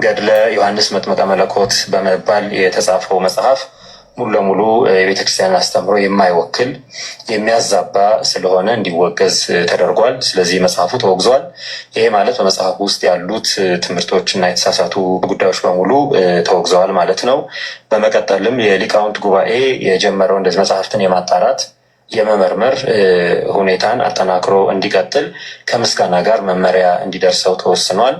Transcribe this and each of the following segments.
ገድለ ዮሐንስ መጥምቀ መለኮት በመባል የተጻፈው መጽሐፍ ሙሉ ለሙሉ የቤተክርስቲያን አስተምሮ የማይወክል የሚያዛባ ስለሆነ እንዲወገዝ ተደርጓል። ስለዚህ መጽሐፉ ተወግዟል። ይሄ ማለት በመጽሐፉ ውስጥ ያሉት ትምህርቶችና የተሳሳቱ ጉዳዮች በሙሉ ተወግዘዋል ማለት ነው። በመቀጠልም የሊቃውንት ጉባኤ የጀመረው እንደዚህ መጽሐፍትን የማጣራት የመመርመር ሁኔታን አጠናክሮ እንዲቀጥል ከምስጋና ጋር መመሪያ እንዲደርሰው ተወስኗል።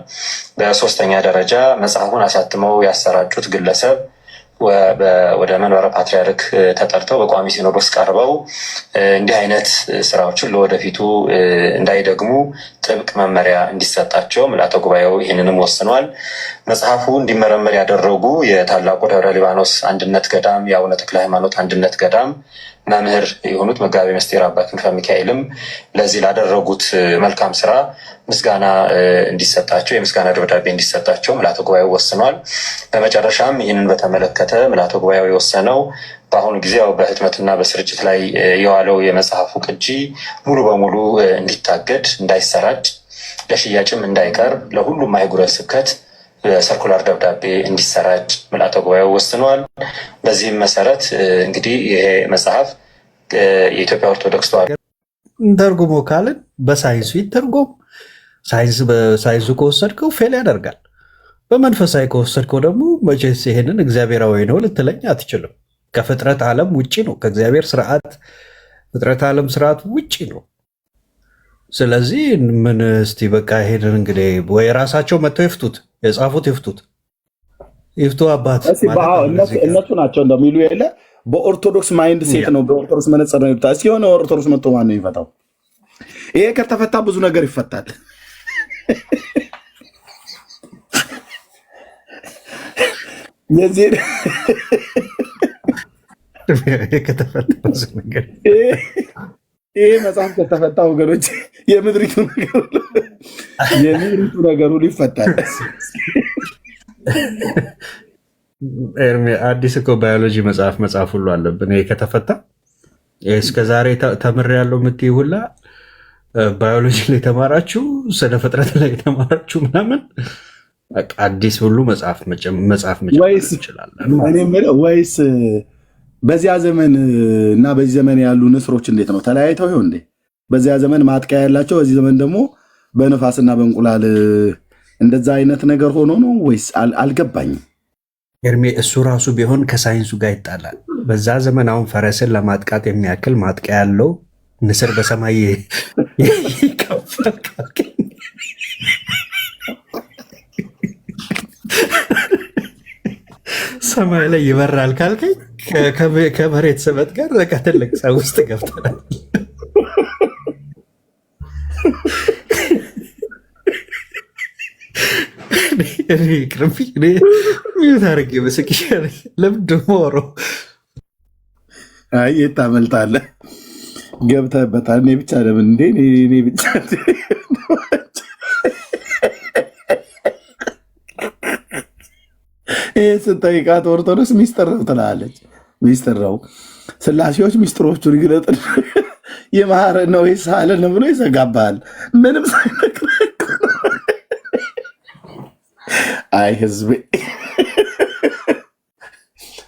በሶስተኛ ደረጃ መጽሐፉን አሳትመው ያሰራጩት ግለሰብ ወደ መንበረ ፓትርያርክ ተጠርተው በቋሚ ሲኖዶስ ቀርበው እንዲህ አይነት ስራዎችን ለወደፊቱ እንዳይደግሙ ጥብቅ መመሪያ እንዲሰጣቸው ምልዓተ ጉባኤው ይህንንም ወስኗል። መጽሐፉ እንዲመረመር ያደረጉ የታላቁ ደብረ ሊባኖስ አንድነት ገዳም የአቡነ ተክለ ሃይማኖት አንድነት ገዳም መምህር የሆኑት መጋቤ ምስጢር አባ ክንፈ ሚካኤልም ለዚህ ላደረጉት መልካም ስራ ምስጋና እንዲሰጣቸው የምስጋና ደብዳቤ እንዲሰጣቸው ምልዓተ ጉባኤው ወስኗል። በመጨረሻም ይህንን በተመለከተ ምልዓተ ጉባኤው የወሰነው በአሁኑ ጊዜ በህትመትና በስርጭት ላይ የዋለው የመጽሐፉ ቅጂ ሙሉ በሙሉ እንዲታገድ፣ እንዳይሰራጭ፣ ለሽያጭም እንዳይቀርብ ለሁሉም አህጉረ ስብከት ሰርኩላር ደብዳቤ እንዲሰራጭ ምልዓተ ጉባኤው ወስኗል። በዚህም መሰረት እንግዲህ ይሄ መጽሐፍ የኢትዮጵያ ኦርቶዶክስ ተዋሕዶ ተርጉሞ ካልን በሳይንሱ ይተርጎም። በሳይንሱ ከወሰድከው ፌል ያደርጋል። በመንፈሳዊ ከወሰድከው ደግሞ መቼስ ይሄንን እግዚአብሔራዊ ነው ልትለኝ አትችልም። ከፍጥረት ዓለም ውጭ ነው። ከእግዚአብሔር ስርዓት ፍጥረት ዓለም ስርዓት ውጭ ነው። ስለዚህ ምን እስቲ በቃ ይሄንን እንግዲህ ወይ ራሳቸው መጥተው ይፍቱት፣ የጻፉት ይፍቱ አባት እነሱ ናቸው እንደሚሉ የለ በኦርቶዶክስ ማይንድ ሴት ነው፣ በኦርቶዶክስ መነጽር ነው ይፍታ። እስኪ የሆነ ኦርቶዶክስ መጥቶ ማን ነው ይፈታው? ይሄ ከተፈታ ብዙ ነገር ይፈታል። ይሄ መጽሐፍ ከተፈታ ወገኖች የምድሪቱ ነገር ሁሉ ይፈታል። አዲስ እኮ ባዮሎጂ መጽሐፍ ሁሉ አለብን። ይሄ ከተፈታ እስከዛሬ ተምር ያለው የምትይ ሁላ ባዮሎጂ ላይ ተማራችሁ፣ ስነ ፍጥረት ላይ ተማራችሁ ምናምን አዲስ ሁሉ መጽሐፍ መጨመር እንችላለን ወይስ በዚያ ዘመን እና በዚህ ዘመን ያሉ ንስሮች እንዴት ነው ተለያይተው ይሆን እንዴ? በዚያ ዘመን ማጥቂያ ያላቸው በዚህ ዘመን ደግሞ በነፋስና በእንቁላል እንደዛ አይነት ነገር ሆኖ ነው ወይስ? አልገባኝም። ኤርሜ እሱ ራሱ ቢሆን ከሳይንሱ ጋር ይጣላል። በዛ ዘመን አሁን ፈረስን ለማጥቃት የሚያክል ማጥቂያ ያለው ንስር በሰማይ ይከፋል። ሰማይ ላይ ይበራል ካልከኝ ከመሬት ስበት ጋር ትልቅ ሰው ውስጥ ገብተናል። ታርጌ በስቅ ለምድ ሞሮ የት ታመልጣለህ? ገብተህበታል። እኔ ብቻ ለምን እንዴ? እኔ ብቻ ይህ ስንጠይቃት ኦርቶዶክስ ሚስጥር ነው ትላለች። ሚስጥር ነው ስላሴዎች ሚስጥሮቹን ይግለጥ የማረ ነው ሳለ ነው ብሎ ይዘጋባል። ምንም ሳይነግረህ አይ ህዝቤ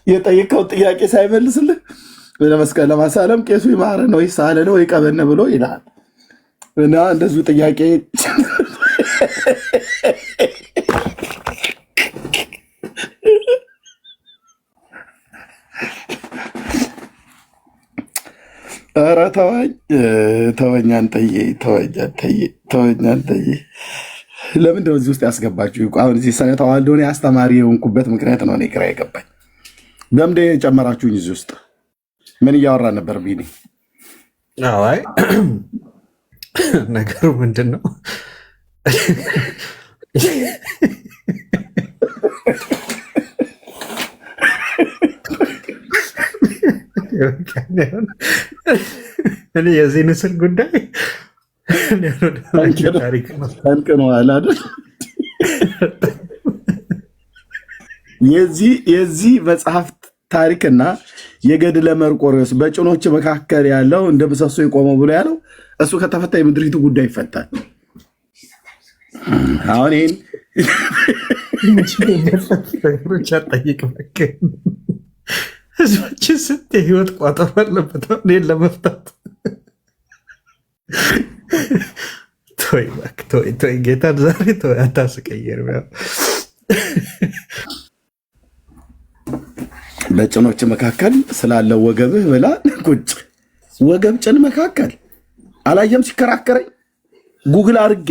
የጠየቀው ጥያቄ ሳይመልስልህ ለመስቀል ለማሳለም ቄሱ ይማረ ነው ሳለ ነው ይቀበነ ብሎ ይላል እና እንደዚሁ ጥያቄ ኧረ ተወኝ አንተዬ፣ ተወኝ አንተዬ። ለምንድን ነው እዚህ ውስጥ ያስገባችሁ? አሁን እዚህ ስነ ተዋልዶ አስተማሪ የሆንኩበት ምክንያት ነው እኔ ግራ የገባኝ። በምንድን ነው የጨመራችሁኝ እዚህ ውስጥ? ምን እያወራ ነበር ቢኒ? አይ ነገሩ ምንድን ነው? እኔ የዚህ ንስር ጉዳይ ጠንቅነዋል አይደል? የዚህ መጽሐፍ ታሪክና የገድለ መርቆሬዎስ በጭኖች መካከል ያለው እንደ ምሰሶ የቆመው ብሎ ያለው እሱ ከተፈታ የምድሪቱ ጉዳይ ይፈታል። አሁን ይህን ነገሮች አጠይቅ እባክህ። ህዝባችን ስንት የህይወት ቋጠሮ አለበት እኔን ለመፍታት። ተወይ እባክህ ተወይ፣ ጌታን ዛሬ ተወይ፣ አታስቀየር። በጭኖች መካከል ስላለው ወገብህ ብላ ቁጭ ወገብ ጭን መካከል አላየም ሲከራከረኝ ጉግል አድርጌ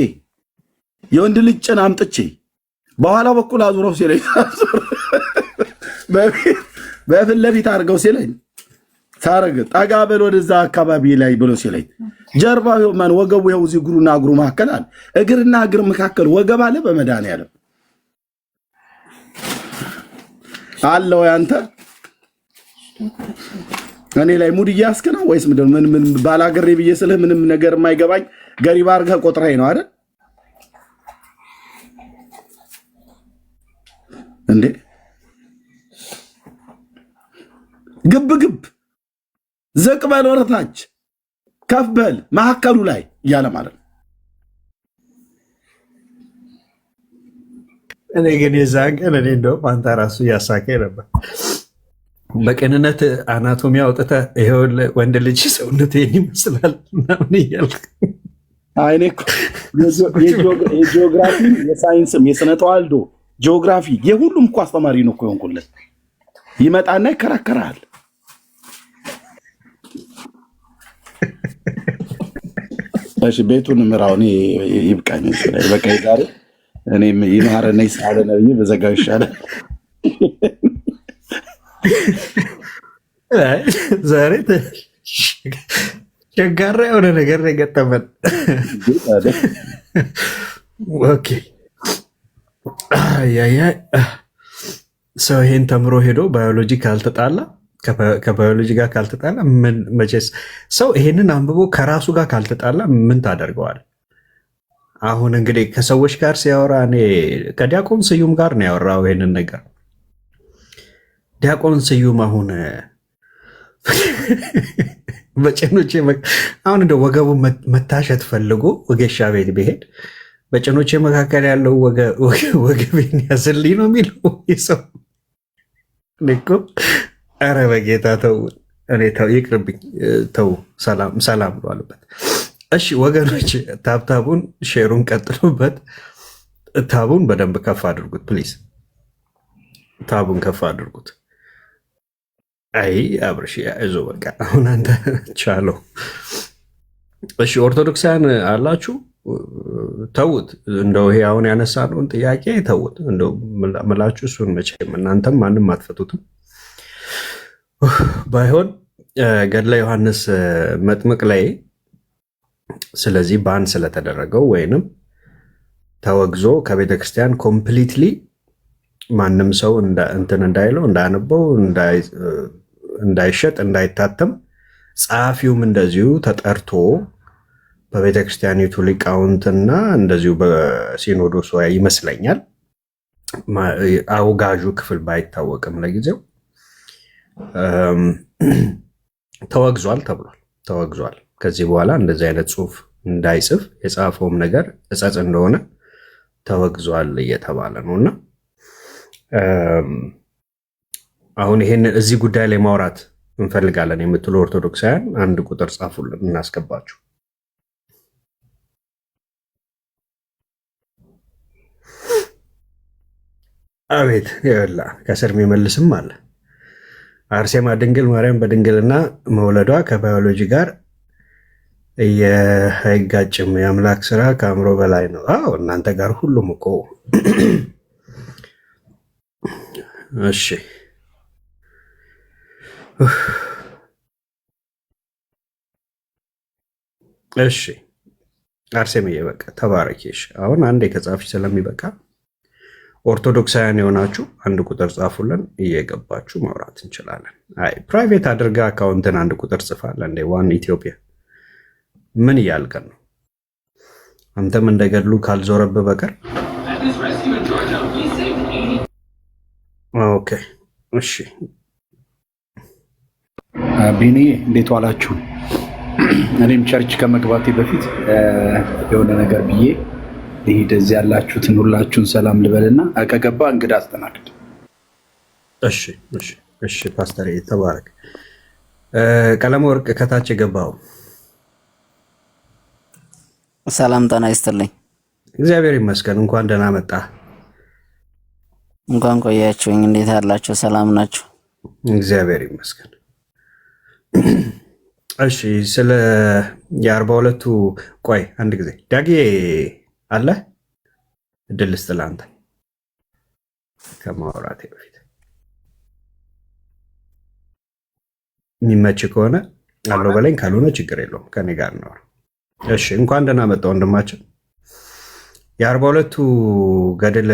የወንድ ልጅ ጭን አምጥቼ በኋላ በኩል አዙረው ሲለኝ በፊት ለፊት አድርገው ሲለኝ ሳረግ ጠጋ በል ወደዛ አካባቢ ላይ ብሎ ሲለኝ ጀርባ ማን ወገቡ ይኸው እዚህ እግሩና እግሩ መካከል አለ። እግርና እግር መካከል ወገብ አለ። በመድኃኒዓለም አለው። ያንተ እኔ ላይ ሙድ እያስክ ነው ወይስ ምን ባላገሬ ብዬ ስልህ ምንም ነገር የማይገባኝ ገሪባ አድርገህ ቆጥረኸኝ ነው አይደል እንዴ? ግብ ግብ ዝቅ በል ወረታች ከፍ በል መካከሉ ላይ እያለ ማለት ነው። እኔ ግን የዛን ቀን እኔ እንደውም አንተ ራሱ እያሳቀኝ ነበር። በቅንነት አናቶሚ አውጥተህ ይኸው ወንድ ልጅ ሰውነት ይሄን ይመስላል ምናምን እያልክ አይኔ የጂኦግራፊ የሳይንስም የስነ ተዋልዶ ጂኦግራፊ የሁሉም እኮ አስተማሪ ነው እኮ የሆንኩለት። ይመጣና ይከራከራል። እሺ ቤቱን ምራውን ይብቃኝ። በቃ ዛሬ እኔም ይማረና ይሳለ ነው በዘጋው ይሻላል። ዛሬ ቸጋራ የሆነ ነገር ነው የገጠመን። ኦኬ ሰው ይሄን ተምሮ ሄዶ ባዮሎጂ ካልተጣላ ከባዮሎጂ ጋር ካልተጣላ ምን መቼስ ሰው ይሄንን አንብቦ ከራሱ ጋር ካልተጣላ ምን ታደርገዋል? አሁን እንግዲህ ከሰዎች ጋር ሲያወራ እኔ ከዲያቆን ስዩም ጋር ነው ያወራው ይሄንን ነገር። ዲያቆን ስዩም አሁን በጭኖቼ አሁን እንደ ወገቡ መታሸት ፈልጎ ወጌሻ ቤት ቢሄድ በጭኖቼ መካከል ያለው ወገቤን ያዝልኝ ነው የሚለው ሰው እኮ። ኧረ በጌታ ተው፣ እኔ ተው ይቅርብኝ፣ ተው ሰላም ብሏልበት። እሺ ወገኖች ታብታቡን ሼሩን ቀጥሉበት። ታቡን በደንብ ከፍ አድርጉት ፕሊዝ፣ ታቡን ከፍ አድርጉት። አይ አብርሽ አይዞ በቃ አሁን አንተ ቻለው። እሺ ኦርቶዶክሳውያን አላችሁ ተውት፣ እንደው ይሄ አሁን ያነሳነውን ጥያቄ ተውት። እንደው ምላችሁ እሱን መቼም እናንተም ማንም አትፈቱትም። ባይሆን ገድለ ዮሐንስ መጥምቅ ላይ ስለዚህ ባን ስለተደረገው ወይንም ተወግዞ ከቤተ ክርስቲያን ኮምፕሊትሊ ማንም ሰው እንትን እንዳይለው እንዳያነበው እንዳይሸጥ እንዳይታተም ጸሐፊውም እንደዚሁ ተጠርቶ በቤተ ክርስቲያኒቱ ሊቃውንትና እንደዚሁ በሲኖዶሱ ይመስለኛል አውጋዡ ክፍል ባይታወቅም ለጊዜው ተወግዟል ተብሏል። ተወግዟል። ከዚህ በኋላ እንደዚህ አይነት ጽሁፍ እንዳይጽፍ የጻፈውም ነገር እጸጽ እንደሆነ ተወግዟል እየተባለ ነው። እና አሁን ይሄን እዚህ ጉዳይ ላይ ማውራት እንፈልጋለን የምትሉ ኦርቶዶክሳውያን አንድ ቁጥር ጻፉልን እናስገባችሁ። አቤት ይላ ከስር የሚመልስም አለ። አርሴማ ድንግል ማርያም በድንግልና መውለዷ ከባዮሎጂ ጋር አይጋጭም። የአምላክ ስራ ከአእምሮ በላይ ነው። አዎ እናንተ ጋር ሁሉም እኮ እሺ እሺ አርሴምዬ በቃ ተባረኪሽ። አሁን አንዴ ከጻፊ ስለሚበቃ ኦርቶዶክሳውያን የሆናችሁ አንድ ቁጥር ጻፉልን፣ እየገባችሁ ማውራት እንችላለን። አይ ፕራይቬት አድርጋ አካውንትን አንድ ቁጥር ጽፋለ እንደ ዋን ኢትዮጵያ ምን እያልከን ነው? አንተም እንደገድሉ ካልዞረብ በቀር ኦኬ። እሺ ቢኒ እንዴት ዋላችሁ? እኔም ቸርች ከመግባቴ በፊት የሆነ ነገር ብዬ ልሂድ። እዚህ ያላችሁትን ሁላችሁን ሰላም ልበልና ከገባ እንግዳ አስተናግድ። እሺ እሺ እሺ። ፓስተር ተባረክ። ቀለመ ወርቅ ከታች የገባው ሰላም ጤና ይስጥልኝ። እግዚአብሔር ይመስገን። እንኳን ደህና መጣ። እንኳን ቆያችሁኝ። እንዴት አላችሁ? ሰላም ናችሁ? እግዚአብሔር ይመስገን። እሺ ስለ የ42ቱ ቆይ አንድ ጊዜ ዳጊ አለ እድል ስጥ ለአንተ ከማውራቴ በፊት የሚመች ከሆነ አለው በለኝ፣ ካልሆነ ችግር የለውም ከኔ ጋር ነው። እሺ እንኳን ደህና መጣ ወንድማችን። የ42ቱ ገድል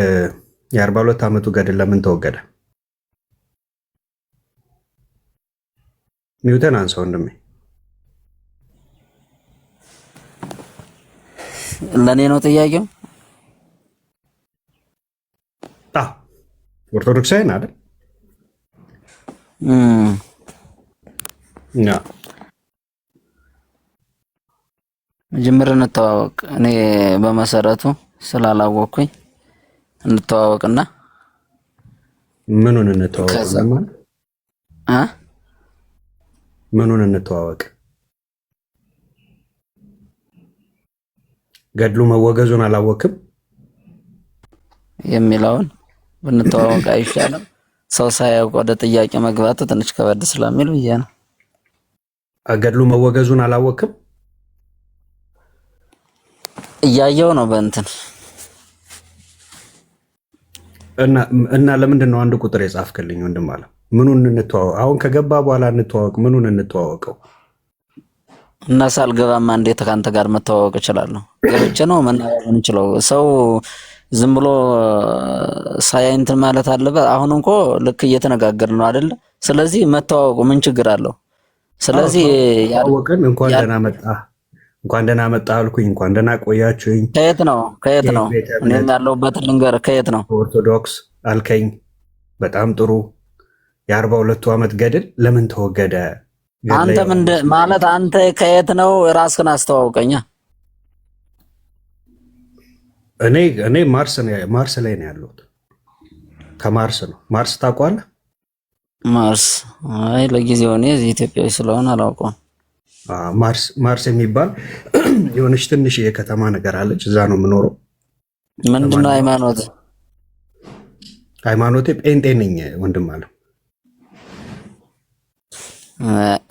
የ42 ዓመቱ ገድል ለምን ተወገደ? ሚውተን አንሳ ወንድሜ። ለኔ ነው ጥያቄው? ኦርቶዶክሳዊ አይደል? ጅምር እንተዋወቅ። እኔ በመሰረቱ ስላላወቅኩኝ እንተዋወቅና ምኑን እንተዋወቅ? ምኑን እንተዋወቅ? ገድሉ መወገዙን አላወቅም የሚለውን ብንተዋወቅ አይሻልም? ሰው ሳያውቅ ወደ ጥያቄ መግባቱ ትንሽ ከበድ ስለሚል ብዬ ነው። ገድሉ መወገዙን አላወቅም? እያየው ነው በእንትን እና ለምንድን ነው አንድ ቁጥር የጻፍክልኝ ወንድም አለ? ምኑን እንተዋወቅ? አሁን ከገባ በኋላ እንተዋወቅ። ምኑን እንተዋወቀው? እና ሳልገባማ እንዴት ከአንተ ጋር መተዋወቅ እችላለሁ? ገብቼ ነው መናገር የምንችለው። ሰው ዝም ብሎ ሳያይንትን ማለት አለበት። አሁን እንኮ ልክ እየተነጋገርን ነው አይደል? ስለዚህ መተዋወቁ ምን ችግር አለው? ስለዚህ ያወቅን እንኳን ደህና መጣ እንኳን ደህና መጣ አልኩኝ። እንኳን ደህና ቆያችሁኝ። ከየት ነው እኔም ያለሁበት ልንገር። ከየት ነው? ኦርቶዶክስ አልከኝ። በጣም ጥሩ። የ42ቱ ዓመት ገድል ለምን ተወገደ? አንተ ማለት አንተ ከየት ነው? ራስህን አስተዋውቀኛ። እኔ ማርስ ላይ ነው ያለሁት። ከማርስ ነው። ማርስ ታውቀዋለህ? ማርስ አይ ለጊዜው እኔ እዚህ ኢትዮጵያዊ ስለሆነ አላውቀውም። ማርስ የሚባል የሆነች ትንሽ የከተማ ነገር አለች። እዛ ነው የምኖረው። ምንድነው ሃይማኖት? ሃይማኖቴ ጴንጤ ነኝ ወንድም አለ።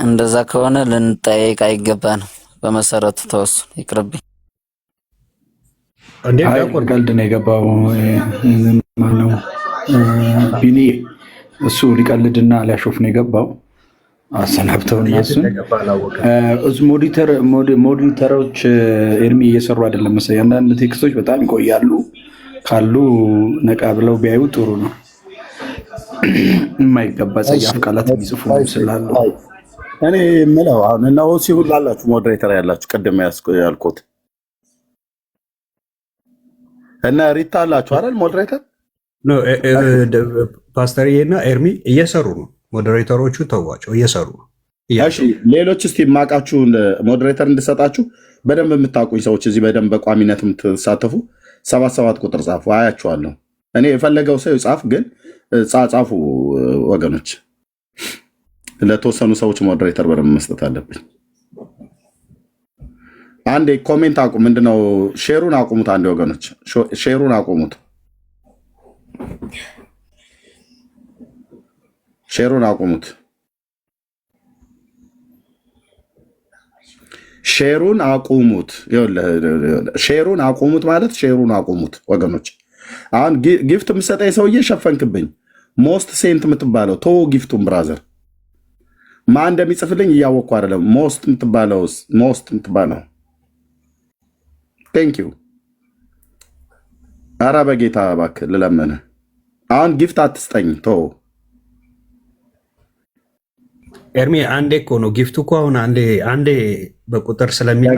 እንደዛ ከሆነ ልንጠያየቅ አይገባንም። በመሰረቱ ተወሱን ይቅርብኝ። እንዴ ቀልድ ነው የገባው ማነው ቢኒ? እሱ ሊቀልድና ሊያሾፍ ነው የገባው። አሰናብተውና እሱን ሞዲተሮች ኤርሚ እየሰሩ አይደለም መሰለኝ። አንዳንድ ቴክስቶች በጣም ይቆያሉ። ካሉ ነቃ ብለው ቢያዩ ጥሩ ነው። የማይገባ ጸያፍ ቃላት የሚጽፉ ስላሉ እኔ የምለው አሁን እና ሲሁን ላላችሁ ሞዴሬተር ያላችሁ ቅድም ያልኩት እና ሪታ አላችሁ አይደል? ሞዴሬተር ፓስተርዬና ኤርሚ እየሰሩ ነው። ሞዴሬተሮቹ ተዋቸው እየሰሩ ነው። እሺ ሌሎች እስቲ የማውቃችሁን ሞዴሬተር እንድሰጣችሁ በደንብ የምታውቁኝ ሰዎች እዚህ በደንብ በቋሚነት የምትሳተፉ 77 ቁጥር ጻፉ፣ አያችኋለሁ። እኔ የፈለገው ሰው ጻፍ፣ ግን ጻፉ ወገኖች። ለተወሰኑ ሰዎች ሞዴሬተር በደንብ መስጠት አለብኝ። አንዴ ኮሜንት አቁም። ምንድነው? ሼሩን አቁሙት። አንዴ ወገኖች ሼሩን አቁሙት። ሼሩን አቁሙት። ሼሩን አቁሙት። ሼሩን አቁሙት ማለት ሼሩን አቁሙት ወገኖች። አሁን ጊፍት የምትሰጠኝ ሰውዬ ሸፈንክብኝ። ሞስት ሴንት የምትባለው ቶ ጊፍቱን ብራዘር ማን እንደሚጽፍልኝ እያወቅኩ አይደለም። ሞስት የምትባለው ቴንክ ዩ። ኧረ በጌታ እባክህ ልለምንህ። አሁን ጊፍት አትስጠኝ ቶ ኤርሚ አንዴ እኮ ነው ጊፍቱ እኮ አሁን አንዴ በቁጥር ስለሚል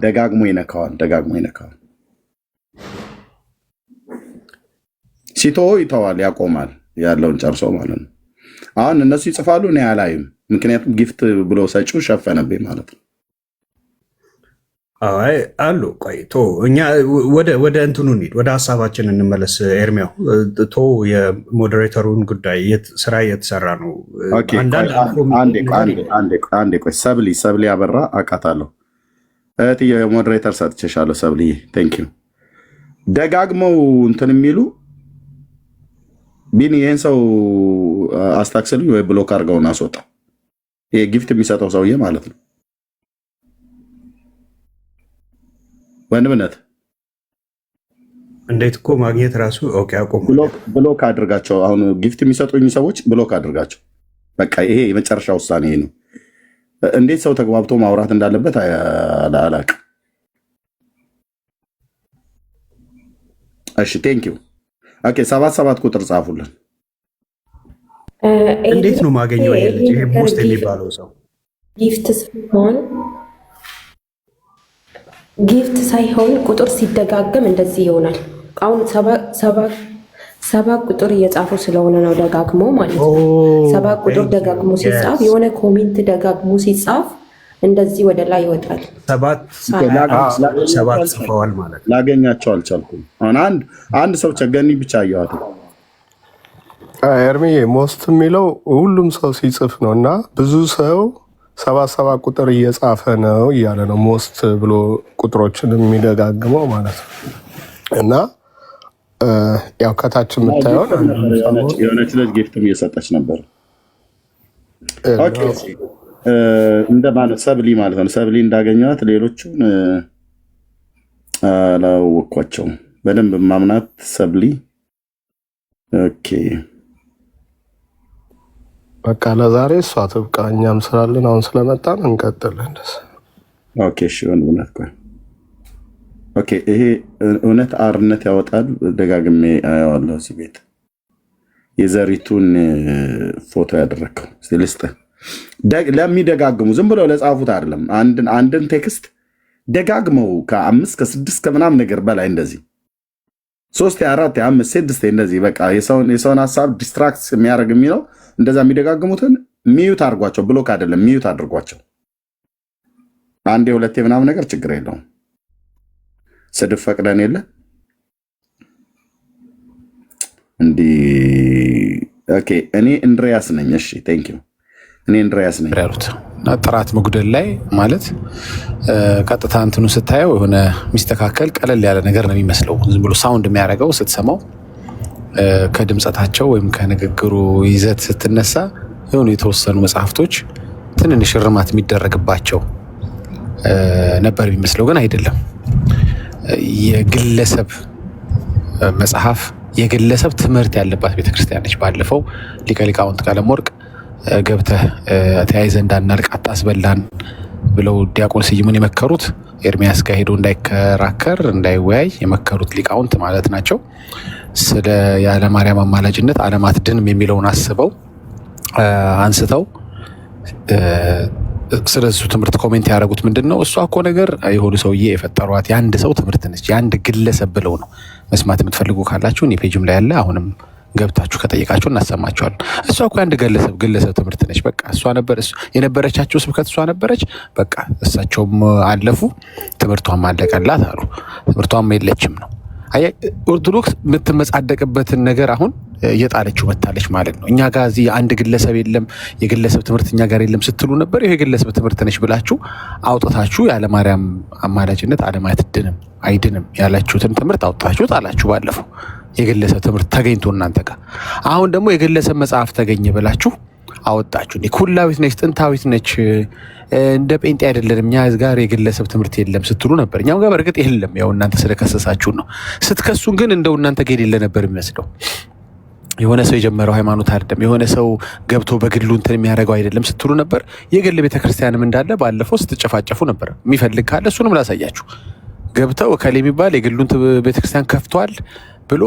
ደጋግሞ ይነካዋል። ሲቶ ይተዋል፣ ያቆማል፣ ያለውን ጨርሶ ማለት ነው። አሁን እነሱ ይጽፋሉ፣ እኔ አላይም። ምክንያቱም ጊፍት ብሎ ሰጪው ሸፈነብኝ ማለት ነው። አይ አሉ። ቆይቶ እኛ ወደ እንትኑ እንሂድ፣ ወደ ሀሳባችን እንመለስ። ኤርሚያው የሞዴሬተሩን ጉዳይ ስራ እየተሰራ ነው። አንዴ ቆይ። ሰብሊ አበራ አውቃታለሁ። እህትዬ ሞዴሬተር ሰጥቼሻለሁ። ሰብሊ ቴንክ ዩ። ደጋግመው እንትን የሚሉ ቢኒ ይህን ሰው አስታክስልኝ ወይ ብሎክ አድርገውን አስወጣ። ይሄ ጊፍት የሚሰጠው ሰውዬ ማለት ነው። ወንድምነት እንዴት እኮ ማግኘት ራሱ አቆም። ብሎክ አድርጋቸው። አሁን ጊፍት የሚሰጡኝ ሰዎች ብሎክ አድርጋቸው። በቃ ይሄ የመጨረሻ ውሳኔ ነው። እንዴት ሰው ተግባብቶ ማውራት እንዳለበት አላውቅም። እሺ ቴንክ ዩ። ኦኬ 77 ቁጥር ጻፉልን። እንዴት ነው ማገኘው? ይሄ ልጅ ይሄ ፖስት የሚባለው ሰው ጊፍት ሲሆን ጊፍት ሳይሆን ቁጥር ሲደጋገም እንደዚህ ይሆናል። አሁን ሰባ ቁጥር እየጻፉ ስለሆነ ነው ደጋግሞ ማለት ነው። ሰባ ቁጥር ደጋግሞ ሲጻፍ የሆነ ኮሜንት ደጋግሞ ሲጻፍ እንደዚህ ወደ ላይ ይወጣል። ሰባት ጽፈዋል ማለት ነው። ላገኛቸው አልቻልኩም። አሁን አንድ ሰው ቸገኒ ብቻ አየኋት። ኤርሚ ሞስት የሚለው ሁሉም ሰው ሲጽፍ ነው እና ብዙ ሰው 77 ቁጥር እየጻፈ ነው እያለ ነው ሞስት ብሎ ቁጥሮችን የሚደጋግመው ማለት ነው። እና ያው ከታች የምታየው የሆነች ልጅ ጊፍትም እየሰጠች ነበር። እንደማለት ሰብሊ ማለት ነው። ሰብሊ እንዳገኘዋት ሌሎቹን አላወኳቸውም በደንብ ማምናት ሰብሊ። ኦኬ በቃ ለዛሬ እሷ ትብቃ። እኛም ስላለን አሁን ስለመጣን እንቀጥልን። ኦኬ እሺ ወንድምነት ቆይ። ኦኬ ይሄ እውነት አርነት ያወጣል። ደጋግሜ አየዋለሁ እዚህ ቤት የዘሪቱን ፎቶ ያደረከው ስልስተ ለሚደጋግሙ ዝም ብለው ለጻፉት አይደለም። አንድን ቴክስት ደጋግመው ከ5 ከ6 ከምናምን ነገር በላይ እንደዚህ 3 4 5 6 እንደዚህ በቃ የሰውን ሀሳብ ዲስትራክት የሚያደርግ የሚለው እንደዛ የሚደጋግሙትን ሚዩት አድርጓቸው። ብሎክ አይደለም ሚዩት አድርጓቸው። አንዴ ሁለቴ ምናምን ነገር ችግር የለውም። ስድብ ፈቅደን የለ እንዲህ። ኦኬ እኔ እንድሪያስ ነኝ። እሺ ቴንክ ዩ። እኔ እንድሪያስ ነኝ ያሉት ጥራት መጉደል ላይ ማለት ቀጥታ እንትኑ ስታየው የሆነ የሚስተካከል ቀለል ያለ ነገር ነው የሚመስለው። ዝም ብሎ ሳውንድ የሚያደርገው ስትሰማው ከድምፀታቸው ወይም ከንግግሩ ይዘት ስትነሳ የሆኑ የተወሰኑ መጽሐፍቶች ትንንሽ እርማት የሚደረግባቸው ነበር የሚመስለው፣ ግን አይደለም። የግለሰብ መጽሐፍ የግለሰብ ትምህርት ያለባት ቤተክርስቲያን ነች። ባለፈው ሊቀ ሊቃውንት ቀለመወርቅ ገብተህ ተያይዘህ እንዳናልቅ አታስበላን ብለው ዲያቆን ስዩምን የመከሩት ኤርሚያስ ጋር ሄዶ እንዳይከራከር እንዳይወያይ የመከሩት ሊቃውንት ማለት ናቸው። ስለ ያለ ማርያም አማላጅነት ዓለም አትድንም የሚለውን አስበው አንስተው ስለሱ ትምህርት ኮሜንት ያደረጉት ምንድን ነው? እሷ እኮ ነገር የሆኑ ሰውዬ የፈጠሯት የአንድ ሰው ትምህርት ነች፣ የአንድ ግለሰብ ብለው ነው። መስማት የምትፈልጉ ካላችሁ እኔ ፔጅም ላይ ያለ አሁንም ገብታችሁ ከጠየቃችሁ እናሰማችኋለን። እሷ እኮ የአንድ ግለሰብ ትምህርት ነች። በቃ እሷ ነበር የነበረቻቸው ስብከት እሷ ነበረች። በቃ እሳቸውም አለፉ፣ ትምህርቷም አለቀላት አሉ። ትምህርቷም የለችም ነው። ኦርቶዶክስ የምትመጻደቅበትን ነገር አሁን እየጣለችው መታለች ማለት ነው። እኛ ጋር እዚህ አንድ ግለሰብ የለም፣ የግለሰብ ትምህርት እኛ ጋር የለም ስትሉ ነበር። ይሄ የግለሰብ ትምህርት ነች ብላችሁ አውጥታችሁ ያለ ማርያም አማላጅነት ዓለም አትድንም አይድንም ያላችሁትን ትምህርት አውጥታችሁ ጣላችሁ። ባለፈው የግለሰብ ትምህርት ተገኝቶ እናንተ ጋር፣ አሁን ደግሞ የግለሰብ መጽሐፍ ተገኘ ብላችሁ አወጣችሁ። ኩላዊት ነች፣ ጥንታዊት ነች፣ እንደ ጴንጤ አይደለንም፣ እኛ ጋር የግለሰብ ትምህርት የለም ስትሉ ነበር። እኛም ጋር በእርግጥ የለም፣ ያው እናንተ ስለከሰሳችሁ ነው። ስትከሱን ግን እንደው እናንተ ጋር የሌለ ነበር የሚመስለው። የሆነ ሰው የጀመረው ሃይማኖት አይደለም፣ የሆነ ሰው ገብቶ በግሉ እንትን የሚያደርገው አይደለም ስትሉ ነበር። የግል ቤተክርስቲያንም እንዳለ ባለፈው ስትጨፋጨፉ ነበር። የሚፈልግ ካለ እሱንም ላሳያችሁ። ገብተው እከሌ የሚባል የግሉን ቤተክርስቲያን ከፍቷል ብሎ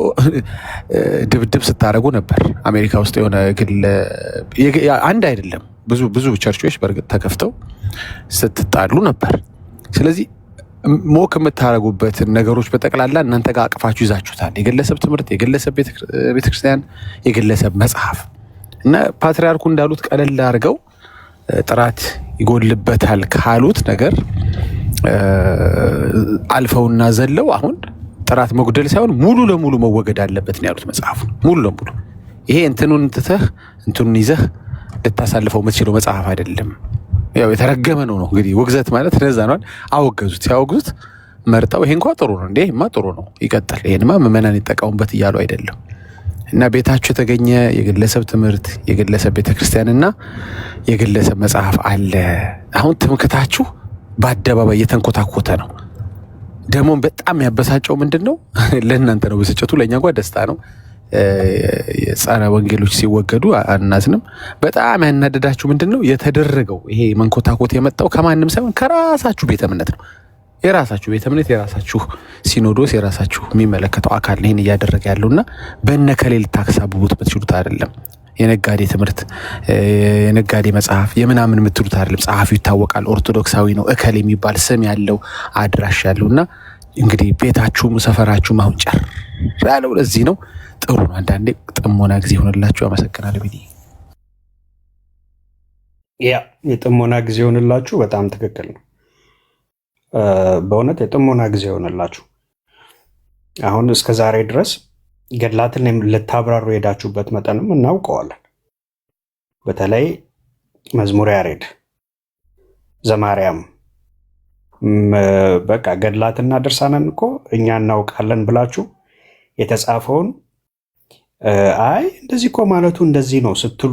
ድብድብ ስታደርጉ ነበር። አሜሪካ ውስጥ የሆነ ግል አንድ አይደለም ብዙ ቸርቾች በእርግጥ ተከፍተው ስትጣሉ ነበር። ስለዚህ ሞክ የምታደርጉበትን ነገሮች በጠቅላላ እናንተ ጋር አቅፋችሁ ይዛችሁታል። የግለሰብ ትምህርት፣ የግለሰብ ቤተክርስቲያን፣ የግለሰብ መጽሐፍ እና ፓትሪያርኩ እንዳሉት ቀለል አድርገው ጥራት ይጎልበታል ካሉት ነገር አልፈውና ዘለው አሁን ጥራት መጉደል ሳይሆን ሙሉ ለሙሉ መወገድ አለበት ነው ያሉት መጽሐፉ። ሙሉ ለሙሉ ይሄ እንትኑን ትተህ እንትኑን ይዘህ ልታሳልፈው የምትችለው መጽሐፍ አይደለም። ያው የተረገመ ነው እንግዲህ ውግዘት ማለት ነዛ ነው። አወገዙት። ሲያወግዙት መርጠው ይሄ እንኳን ጥሩ ነው እንዴማ ጥሩ ነው ይቀጥል፣ ይሄንማ ምዕመናን ይጠቀሙበት እያሉ አይደለም። እና ቤታችሁ የተገኘ የግለሰብ ትምህርት፣ የግለሰብ ቤተክርስቲያንና የግለሰብ መጽሐፍ አለ። አሁን ትምክታችሁ በአደባባይ እየተንኮታኮተ ነው። ደግሞ በጣም ያበሳጨው ምንድን ነው? ለእናንተ ነው ብስጭቱ፣ ለእኛ እንኳ ደስታ ነው። የጸረ ወንጌሎች ሲወገዱ አናዝንም። በጣም ያናደዳችሁ ምንድን ነው የተደረገው? ይሄ መንኮታኮት የመጣው ከማንም ሳይሆን ከራሳችሁ ቤተ እምነት ነው። የራሳችሁ ቤተ እምነት፣ የራሳችሁ ሲኖዶስ፣ የራሳችሁ የሚመለከተው አካል ይህን እያደረገ ያለውና በእነከሌ ልታክሳብቡት የምትችሉት አይደለም። የነጋዴ ትምህርት፣ የነጋዴ መጽሐፍ የምናምን የምትሉት አይደለም። ጸሐፊው ይታወቃል፣ ኦርቶዶክሳዊ ነው፣ እከሌ የሚባል ስም ያለው አድራሽ ያለውና እንግዲህ ቤታችሁም ሰፈራችሁም አሁን ጨር ያለው ለዚህ ነው። ጥሩ ነው። አንዳንዴ ጥሞና ጊዜ ይሆንላችሁ። አመሰግናለሁ። ቢዲ ያ የጥሞና ጊዜ ይሆንላችሁ። በጣም ትክክል ነው። በእውነት የጥሞና ጊዜ ይሆንላችሁ። አሁን እስከ ዛሬ ድረስ ገድላትን ልታብራሩ የሄዳችሁበት መጠንም እናውቀዋለን። በተለይ መዝሙረ ያሬድ፣ ዘማርያም በቃ ገድላትና ድርሳንን እኮ እኛ እናውቃለን ብላችሁ የተጻፈውን አይ እንደዚህ እኮ ማለቱ እንደዚህ ነው ስትሉ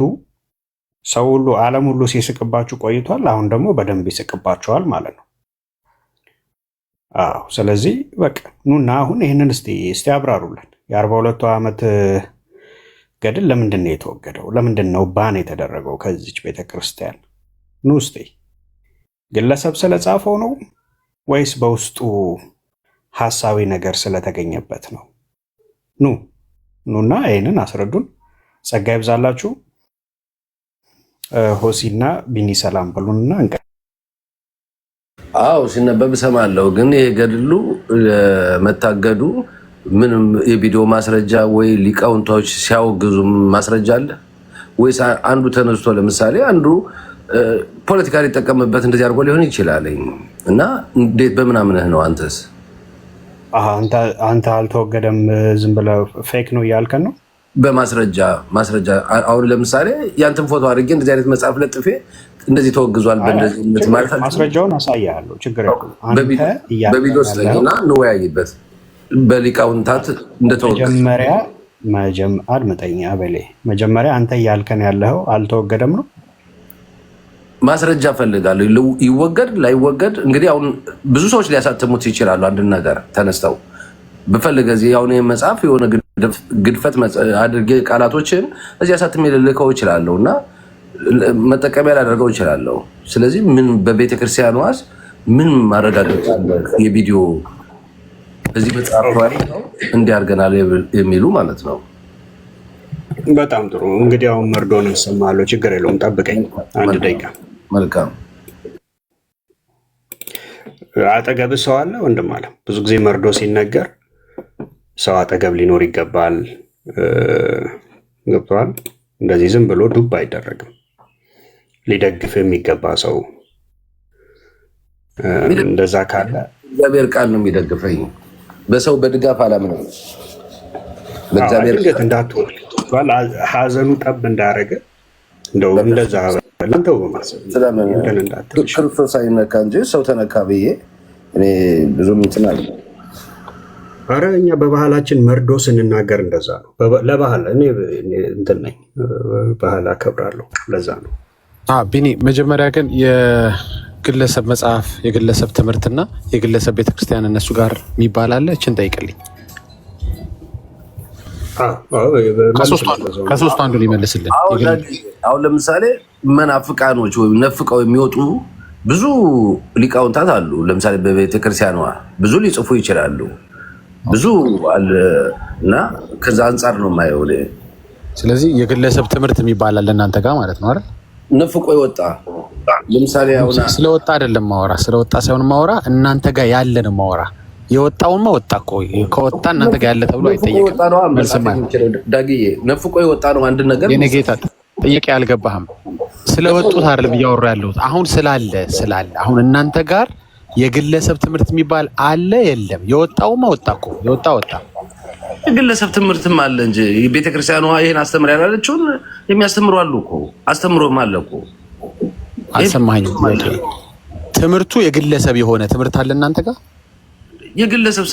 ሰው ሁሉ ዓለም ሁሉ ሲስቅባችሁ ቆይቷል። አሁን ደግሞ በደንብ ይስቅባችኋል ማለት ነው። አዎ፣ ስለዚህ በቃ ኑና አሁን ይህንን እስቲ አብራሩልን። የ42 ዓመት ገድል ለምንድን ነው የተወገደው? ለምንድን ነው ባን የተደረገው ከዚች ቤተክርስቲያን? ኑ እስቲ ግለሰብ ስለጻፈው ነው ወይስ በውስጡ ሐሳዊ ነገር ስለተገኘበት ነው? ኑና ይህንን አስረዱን። ጸጋ ይብዛላችሁ። ሆሲና ቢኒ ሰላም በሉንና እንቀ አዎ ሲነበብ ሰማለሁ። ግን ይሄ ገድሉ መታገዱ ምንም የቪዲዮ ማስረጃ ወይ ሊቃውንቶች ሲያወግዙ ማስረጃ አለ ወይስ አንዱ ተነስቶ ለምሳሌ አንዱ ፖለቲካ ሊጠቀምበት እንደዚህ አድርጎ ሊሆን ይችላል? እና እንዴት በምናምንህ ነው አንተስ? አንተ አልተወገደም ዝም ብለህ ፌክ ነው እያልከን ነው? በማስረጃ አሁን ለምሳሌ ያንተን ፎቶ አድርጌ እንደዚህ አይነት መጽሐፍ ለጥፌ እንደዚህ ተወግዟል በእንደዚህ ማለት ማስረጃውን አሳያለሁ። ችግር የለም። በቪዲዮ ስለሆነ እንወያይበት። በሊቃውንታት እንደተወገዘ አድምጠኝ አበሌ። መጀመሪያ አንተ እያልከን ያለኸው አልተወገደም ነው? ማስረጃ ፈልጋለሁ። ይወገድ ላይወገድ እንግዲህ አሁን ብዙ ሰዎች ሊያሳትሙት ይችላሉ። አንድ ነገር ተነስተው በፈለገ እዚህ አሁን መጽሐፍ የሆነ ግድፈት አድርጌ ቃላቶችን እዚህ አሳትሜ ልልከው ይችላለሁ እና መጠቀሚያ ላደርገው ይችላለሁ። ስለዚህ ምን በቤተክርስቲያን ዋስ ምን ማረጋገጥ አለ? የቪዲዮ እዚህ መጽሐፍ ላይ እንዲያርገናል የሚሉ ማለት ነው። በጣም ጥሩ። እንግዲህ አሁን መርዶን እንሰማለሁ። ችግር የለውም። ጠብቀኝ አንድ ደቂቃ። መልካም። አጠገብ ሰው አለ ወንድም አለ። ብዙ ጊዜ መርዶ ሲነገር ሰው አጠገብ ሊኖር ይገባል። ገብቶሃል? እንደዚህ ዝም ብሎ ዱብ አይደረግም። ሊደግፍ የሚገባ ሰው እንደዛ ካለ እግዚአብሔር ቃል ነው የሚደግፈኝ። በሰው በድጋፍ አላምነው። በእግዚአብሔር ቃል እንዳትወል ሐዘኑ ጠብ እንዳረገ እንደው እንደዛ ለንተው በማሰብ ክርስቶስ አይነካ እንጂ ሰው ተነካ ብዬ እኔ ብዙም እንትናል። ኧረ እኛ በባህላችን መርዶ ስንናገር እንደዛ ነው። ለባህል እኔ እንትን ነኝ፣ ባህል አከብራለሁ። ለዛ ነው። ቢኒ መጀመሪያ ግን የግለሰብ መጽሐፍ፣ የግለሰብ ትምህርትና የግለሰብ ቤተክርስቲያን እነሱ ጋር የሚባል አለ። እችን ጠይቅልኝ። ከሶስቱ አንዱ ሊመልስልን። አሁን ለምሳሌ መናፍቃኖች ወይም ነፍቀው የሚወጡ ብዙ ሊቃውንታት አሉ። ለምሳሌ በቤተክርስቲያኗ ብዙ ሊጽፉ ይችላሉ። ብዙ አለ እና ከዛ አንጻር ነው የማየው። ስለዚህ የግለሰብ ትምህርት የሚባል አለ እናንተ ጋር ማለት ነው አይደል? ነፍቆ ይወጣ ለምሳሌ አሁን ስለወጣ አይደለም ማወራ፣ ስለወጣ ሳይሆን ማወራ እናንተ ጋር ያለ ነው ማወራ። የወጣውማ ወጣ እኮ ከወጣ እናንተ ጋር ያለ ተብሎ አይጠየቅም። ዳግዬ ነፍቆ የወጣ ነው አንድ ነገር። የኔ ጌታ ጥያቄ አልገባህም። ስለወጡት አይደለም እያወራ ያለሁት አሁን ስላለ አሁን እናንተ ጋር የግለሰብ ትምህርት የሚባል አለ የለም? የወጣውማ ወጣ እኮ ወጣ። የግለሰብ ትምህርትም አለ እንጂ ቤተክርስቲያኗ ይሄን አስተምር ያላለችውን የሚያስተምሩ አሉ እኮ አስተምሮም አለ እኮ። አልሰማኸኝም? ትምህርቱ የግለሰብ የሆነ ትምህርት አለ እናንተ ጋር? የግለሰብ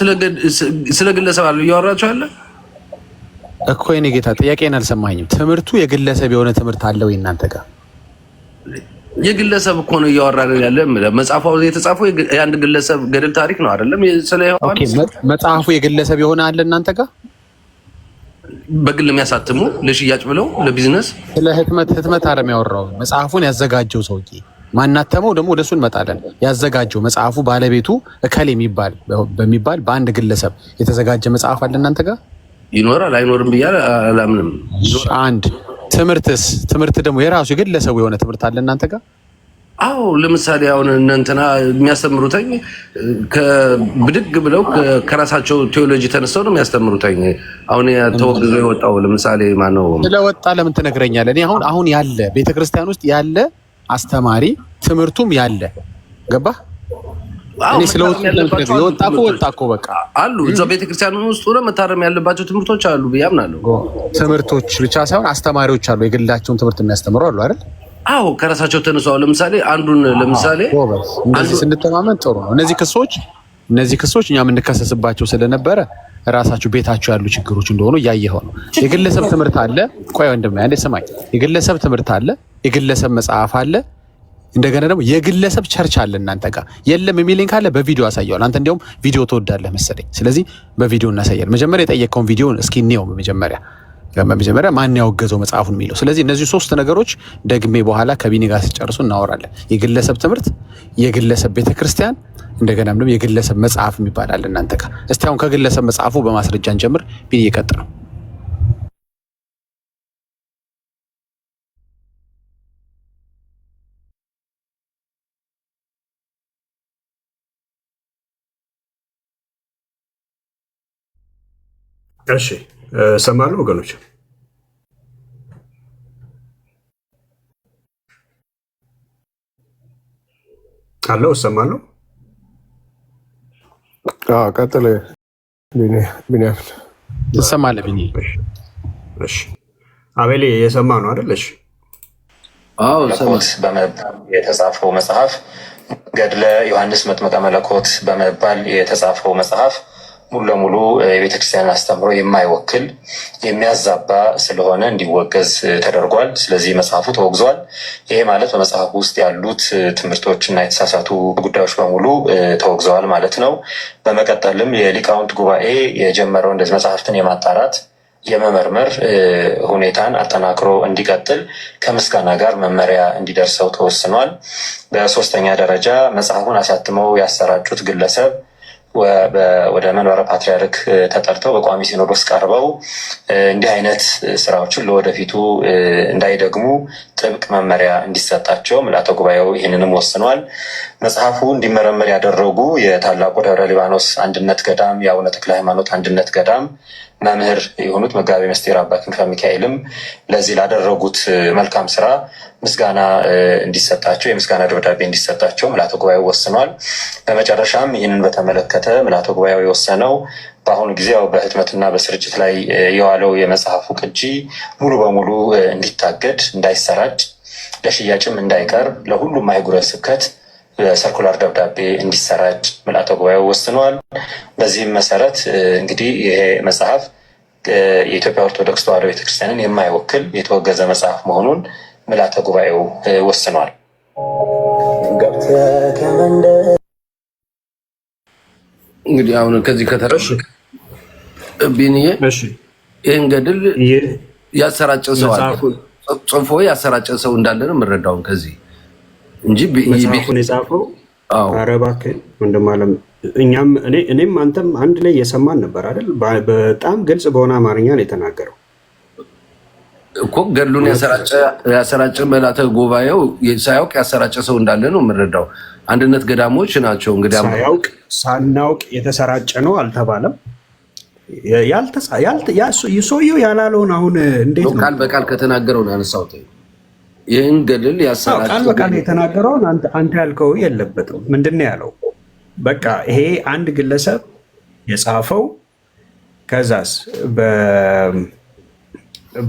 ስለ ግለሰብ አለ እያወራችሁ አለ እኮ። የኔ ጌታ ጥያቄን አልሰማኸኝም? ትምህርቱ የግለሰብ የሆነ ትምህርት አለ ወይ እናንተ ጋር? የግለሰብ እኮ ነው እያወራን ያለ። መጽሐፉ የተጻፈው የአንድ ግለሰብ ገድል ታሪክ ነው አይደለም? ስለ ዮሐንስ መጽሐፉ የግለሰብ የሆነ አለ እናንተ ጋር? በግል የሚያሳትሙ ለሽያጭ ብለው ለቢዝነስ። ስለ ህትመት አረም ያወራው መጽሐፉን ያዘጋጀው ሰውዬ ማናተመው ደግሞ ወደሱ እንመጣለን። ያዘጋጀው መጽሐፉ ባለቤቱ እከሌ በሚባል በአንድ ግለሰብ የተዘጋጀ መጽሐፍ አለ እናንተ ጋር? ይኖራል አይኖርም ብያለሁ አላምንም። አንድ ትምህርት ደግሞ የራሱ የግለሰቡ የሆነ ትምህርት አለ እናንተ ጋር? አዎ ለምሳሌ አሁን እንትና የሚያስተምሩትኝ ብድግ ብለው ከራሳቸው ቴዎሎጂ ተነስተው ነው የሚያስተምሩትኝ። አሁን ተወግዞ የወጣው ለምሳሌ ማነው? ስለወጣ ለምን ትነግረኛለህ? እኔ አሁን ያለ ቤተክርስቲያን ውስጥ ያለ አስተማሪ ትምህርቱም ያለ ገባህ? እኔ ስለወጣ ወጣ እኮ በቃ አሉ እዛው ቤተክርስቲያን ውስጥ ሆነ መታረም ያለባቸው ትምህርቶች አሉ ብዬ አምናለሁ። ትምህርቶች ብቻ ሳይሆን አስተማሪዎች አሉ፣ የግላቸውን ትምህርት የሚያስተምሩ አሉ አይደል? አዎ ከራሳቸው ተነሳው። ለምሳሌ ለምሳሌ እንደዚህ ስንተማመን ጥሩ ነው። እነዚህ ክሶች እኛ የምንከሰስባቸው ስለነበረ ራሳቸው ቤታቸው ያሉ ችግሮች እንደሆኑ እያየኸው ነው። የግለሰብ ትምህርት አለ። ቆይ ወንድሜ አንዴ ስማኝ። የግለሰብ ትምህርት አለ፣ የግለሰብ መጽሐፍ አለ፣ እንደገና ደግሞ የግለሰብ ቸርች አለ እናንተ ጋር። የለም የሚለኝ ካለ በቪዲዮ አሳየዋል። አንተ እንዲያውም ቪዲዮ ትወዳለህ መሰለኝ። ስለዚህ በቪዲዮ እናሳያለን። መጀመሪያ የጠየቀውን ቪዲዮ እስኪ እንየው። በመጀመሪያ ማን ያወገዘው መጽሐፉን የሚለው። ስለዚህ እነዚህ ሶስት ነገሮች ደግሜ በኋላ ከቢኒ ጋር ሲጨርሱ እናወራለን። የግለሰብ ትምህርት፣ የግለሰብ ቤተክርስቲያን፣ እንደገናም ደግሞ የግለሰብ መጽሐፍ የሚባል አለ እናንተ ጋር። እስቲ አሁን ከግለሰብ መጽሐፉ በማስረጃ እንጀምር። ቢኒ ይቀጥለው። እሺ እሰማለሁ ወገኖች። አለው እሰማለሁ። ቀጥል ቢኒያም። ትሰማለህ ቢኒ? እሺ አቤሌ የሰማ ነው አይደል? እሺ መለኮት በመባል የተጻፈው መጽሐፍ ገድለ ዮሐንስ መጥምቀ መለኮት በመባል የተጻፈው መጽሐፍ ሙሉ ለሙሉ የቤተክርስቲያን አስተምሮ የማይወክል የሚያዛባ ስለሆነ እንዲወገዝ ተደርጓል። ስለዚህ መጽሐፉ ተወግዟል። ይሄ ማለት በመጽሐፉ ውስጥ ያሉት ትምህርቶችና የተሳሳቱ ጉዳዮች በሙሉ ተወግዘዋል ማለት ነው። በመቀጠልም የሊቃውንት ጉባኤ የጀመረው እንደዚህ መጽሐፍትን የማጣራት የመመርመር ሁኔታን አጠናክሮ እንዲቀጥል ከምስጋና ጋር መመሪያ እንዲደርሰው ተወስኗል። በሶስተኛ ደረጃ መጽሐፉን አሳትመው ያሰራጩት ግለሰብ ወደ መንበረ ፓትርያርክ ተጠርተው በቋሚ ሲኖዶስ ቀርበው እንዲህ አይነት ስራዎችን ለወደፊቱ እንዳይደግሙ ጥብቅ መመሪያ እንዲሰጣቸው ምልዓተ ጉባኤው ይህንንም ወስኗል። መጽሐፉ እንዲመረመር ያደረጉ የታላቁ ደብረ ሊባኖስ አንድነት ገዳም የአቡነ ተክለ ሃይማኖት አንድነት ገዳም መምህር የሆኑት መጋቤ ምስጢር አባ ክንፈ ሚካኤልም ለዚህ ላደረጉት መልካም ስራ ምስጋና እንዲሰጣቸው የምስጋና ደብዳቤ እንዲሰጣቸው ምልዓተ ጉባኤው ወስኗል። በመጨረሻም ይህንን በተመለከተ ምልዓተ ጉባኤው የወሰነው በአሁኑ ጊዜ በህትመትና በስርጭት ላይ የዋለው የመጽሐፉ ቅጂ ሙሉ በሙሉ እንዲታገድ፣ እንዳይሰራጭ፣ ለሽያጭም እንዳይቀርብ ለሁሉም አህጉረ ስብከት ሰርኩላር ደብዳቤ እንዲሰራጭ ምልዓተ ጉባኤው ወስኗል። በዚህም መሰረት እንግዲህ ይሄ መጽሐፍ የኢትዮጵያ ኦርቶዶክስ ተዋሕዶ ቤተክርስቲያንን የማይወክል የተወገዘ መጽሐፍ መሆኑን ምልዓተ ጉባኤው ወስኗል። እንግዲህ አሁን ከዚህ ከተረሽ ቢኒዬ ይህን ገድል ያሰራጨ ሰው አለ፣ ጽፎ ያሰራጨ ሰው እንዳለ ነው የምንረዳውን ከዚህ እንጂ መጽሐፉን የጻፈው ኧረ እባክህ ወንድም አለም እኔም አንተም አንድ ላይ የሰማን ነበር አይደል? በጣም ግልጽ በሆነ አማርኛ ነው የተናገረው እኮ ገድሉን ያሰራጨ ምልዓተ ጉባኤው ሳያውቅ ያሰራጨ ሰው እንዳለ ነው የምንረዳው። አንድነት ገዳሞች ናቸው እንግዲህ ሳናውቅ የተሰራጨ ነው አልተባለም። ሰውየው ያላለውን አሁን እንዴት ነው ቃል በቃል ከተናገረው ነው ያነሳሁት። ይህን ገድል ያሰራጨ ቃል በቃል የተናገረውን አንተ ያልከው የለበትም። ምንድን ነው ያለው? በቃ ይሄ አንድ ግለሰብ የጻፈው ከዛስ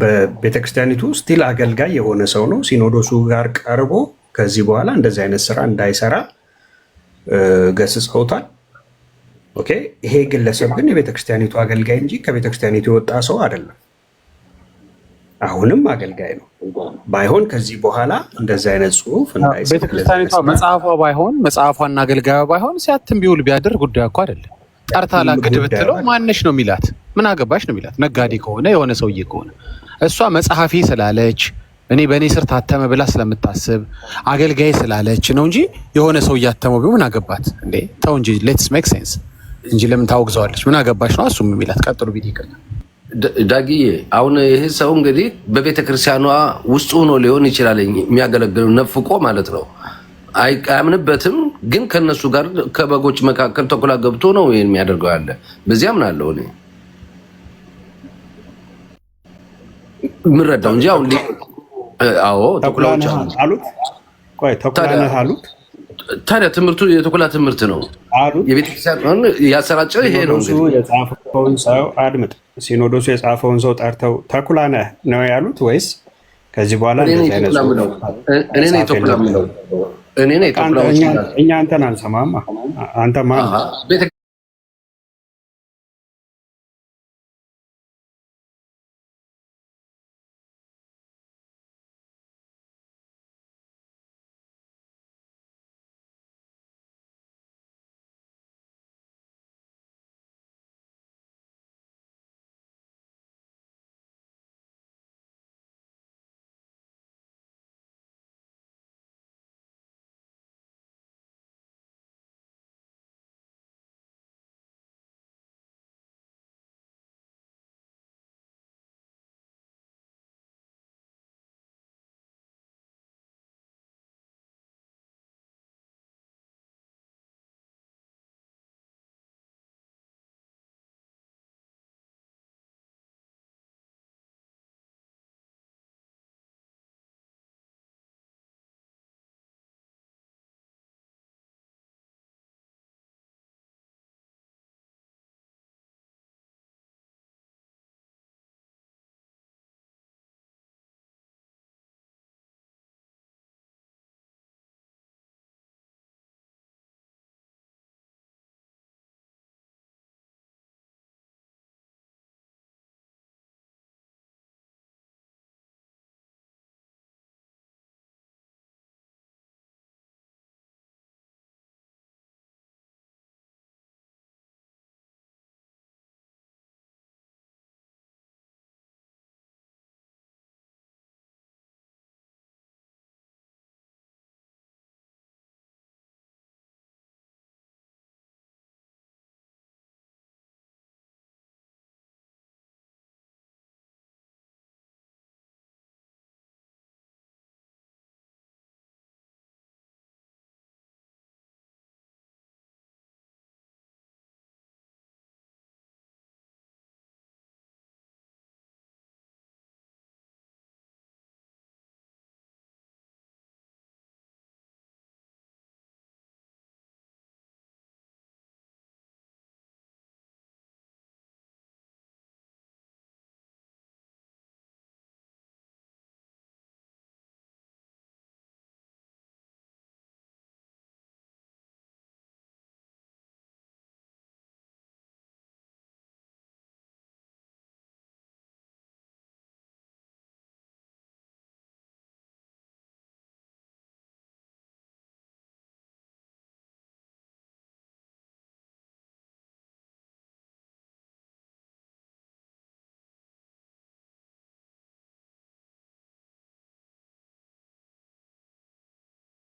በቤተክርስቲያኒቱ ስቲል አገልጋይ የሆነ ሰው ነው። ሲኖዶሱ ጋር ቀርቦ ከዚህ በኋላ እንደዚህ አይነት ስራ እንዳይሰራ ገስጸውታል። ኦኬ። ይሄ ግለሰብ ግን የቤተክርስቲያኒቱ አገልጋይ እንጂ ከቤተክርስቲያኒቱ የወጣ ሰው አይደለም። አሁንም አገልጋይ ነው። ባይሆን ከዚህ በኋላ እንደዚህ አይነት ጽሁፍ ቤተክርስቲያኒቷ መጽሐፏ ባይሆን መጽሐፏና አገልጋዩ ባይሆን ሲያትም ቢውል ቢያደር ጉዳይ እኮ አይደለም። ጠርታ ላግድ ብትለው ማነሽ ነው የሚላት? ምን አገባሽ ነው የሚላት? ነጋዴ ከሆነ የሆነ ሰውዬ ከሆነ እሷ መጽሐፊ ስላለች እኔ በእኔ ስር ታተመ ብላ ስለምታስብ አገልጋይ ስላለች ነው እንጂ የሆነ ሰው እያተመው ቢሆን ምን አገባት እንዴ? ተው እንጂ ሌትስ ሜክ ሴንስ እንጂ ለምን ታወግዘዋለች? ምን አገባሽ ነው እሱም የሚላት። ቀጥሉ ቢዲ ይቀር ዳጊዬ። አሁን ይሄ ሰው እንግዲህ በቤተ ክርስቲያኗ ውስጥ ሆኖ ሊሆን ይችላል የሚያገለግለው ነፍቆ ማለት ነው። አያምንበትም፣ ግን ከነሱ ጋር ከበጎች መካከል ተኩላ ገብቶ ነው ይሄን የሚያደርገው ያለ። በዚያ አምናለሁ እኔ የምረዳው እንጂ አሁን አዎ ተኩላዎች አሉት። ቆይ ተኩላነህ አሉት። ታዲያ ትምህርቱ የተኩላ ትምህርት ነው አሉት። የቤተክርስቲያን ያሰራጨው ይሄ ነው። እንግዲህ የጻፈውን ሰው አድምጥ። ሲኖዶሱ የጻፈውን ሰው ጠርተው ተኩላነህ ነው ያሉት ወይስ ከዚህ በኋላ እንደዚህ አይነት እኔ ነኝ ተኩላ የምለው? እኔ ነኝ ተኩላ። እኛ አንተን አንሰማም። አንተ ማን